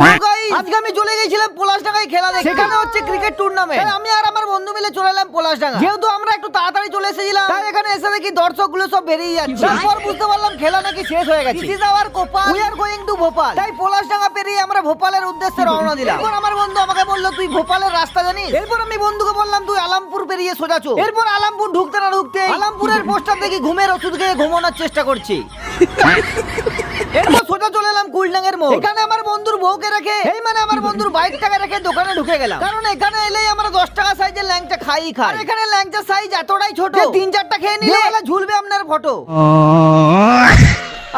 Hello guys, আজকে আমি চলে গেছিলাম পলাশডাঙ্গায় খেলা দেখতে। সেখানে হচ্ছে ক্রিকেট টুর্নামেন্ট। আমি আর আমার বন্ধু মিলে চলে এলাম পলাশডাঙ্গা। যেহেতু আমরা একটু তাড়াতাড়ি চলে এসেছিলাম, তাই এখানে এসে দেখি দর্শকগুলো সব বেরিয়ে যাচ্ছে। তারপর বুঝতে পারলাম খেলা নাকি শেষ হয়ে গেছে। This is our Kopal, we are going to Bhopal. তাই পলাশডাঙ্গা পেরিয়ে আমরা ভোপালের উদ্দেশ্যে রওনা দিলাম। এরপর আমার বন্ধু আমাকে বলল, তুই ভোপালের রাস্তা জানিস? এরপর আমি বন্ধুকে বললাম, তুই আলামপুর পেরিয়ে সোজা চল। এরপর আলামপুর ঢুকতে না ঢুকতে আলামপুরের পোস্টার দেখি ঘুমের ওষুধ খেয়ে ঘুমানোর চেষ্টা করছি। এরপর সোজা চলে এলাম কুলডাঙ্গের মোড়। এখানে আমার বন্ধুর বউকে রেখে আমার বন্ধুর বাইকটাকে রেখে দোকানে ঢুকে গেলাম। কারণ এখানে এলেই আমরা 10 টাকা সাইজের ল্যাংচা খাই। আর এখানে ল্যাংচার সাইজ এতটাই ছোট, 3-4টা খেয়ে নিলে ঝুলবে আপনার ফটো।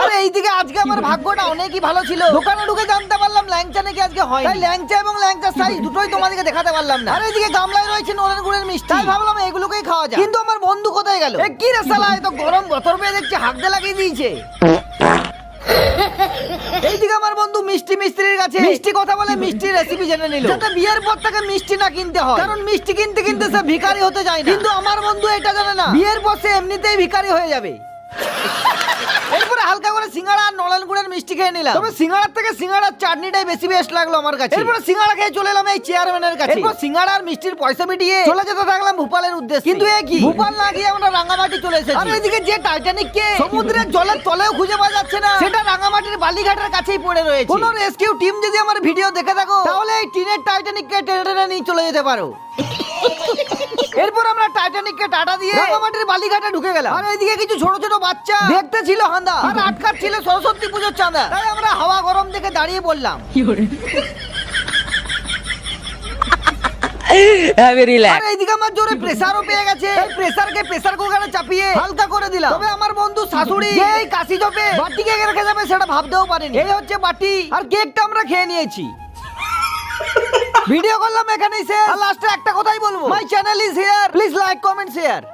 আরে এইদিকে আজকে আমার ভাগ্যটা অনেকই ভালো ছিল। দোকানে ঢুকে জানতে পারলাম ল্যাংচা নাকি আজকে হয়। তাই ল্যাংচা এবং ল্যাংচার সাইজ দুটোই তোমাদেরকে দেখাতে পারলাম না। আর এইদিকে গামলায় রয়েছে নলেন গুড়ের মিষ্টি। তাই ভাবলাম এগুলোকেই খাওয়া যায়। কিন্তু আমার বন্ধু কোথায় গেল? কি রে শালা, এত গরম বতর পেয়ে দেখছি হাগতে লাগিয়ে দিয়েছে। এইদিকে আমার বন্ধু মিষ্টি মিস্ত্রির কাছে মিষ্টি কথা বলে মিষ্টির রেসিপি জেনে নিল, যাতে বিয়ের পর তাকে মিষ্টি না কিনতে হয়। কারণ মিষ্টি কিনতে কিনতে সে ভিখারি হতে যায় না। কিন্তু আমার বন্ধু এটা জানে না, বিয়ের পর সে এমনিতেই ভিখারি হয়ে যাবে। এরপরে হালকা করে সিঙ্গাড়া আর নলেন গুড়ের মিষ্টি খেয়ে নিলাম। তবে সিঙ্গাড়ার থেকে সিঙ্গাড়ার চাটনিটাই বেশি বেস্ট লাগলো আমার কাছে। এরপরে সিঙ্গাড়া খেয়ে চলে এলাম এই চেয়ারম্যানের কাছে। এরপর সিঙ্গাড়া আর মিষ্টির পয়সা মিটিয়ে চলে যেতে থাকলাম ভোপালের উদ্দেশ্যে। কিন্তু এ কি, ভোপাল না গিয়ে আমরা রাঙ্গামাটি চলে এসেছি। আর এদিকে যে টাইটানিক কে সমুদ্রের জলের তলেও খুঁজে পাওয়া যাচ্ছে না, সেটা রাঙ্গামাটির বালিঘাটের কাছেই পড়ে রয়েছে। কোন রেস্কিউ টিম যদি আমার ভিডিও দেখে থাকো, তাহলে এই টিনের টাইটানিক কে টেনে টেনে নিয়ে চলে যেতে পারো। এরপর আমরা টাইটানিককে টাটা দিয়ে রাঙ্গামাটির বালিঘাটে ঢুকে গেলাম। আর এইদিকে কিছু ছোট ছোট বাচ্চা দেখতে ছিল হাঁদা, আর আটকার ছিল সরস্বতী পুজোর চাঁদা। তাই আমরা হাওয়া গরম দেখে দাঁড়িয়ে পড়লাম। এইদিকে আমার জোরে প্রেসারও পেয়ে গেছে। প্রেসারকে প্রেসার কুকারে চাপিয়ে হালকা করে দিলাম। তবে আমার বন্ধু শাশুড়ি যে এই কাশি চপে বাটি কেক রেখে যাবে সেটা ভাবতেও পারেনি। এই হচ্ছে বাটি, আর কেকটা আমরা খেয়ে নিয়েছি। ভিডিও করলাম এখানেই শেষ। আর লাস্টে একটা কথাই বলবো, my channel is here, please like comment share.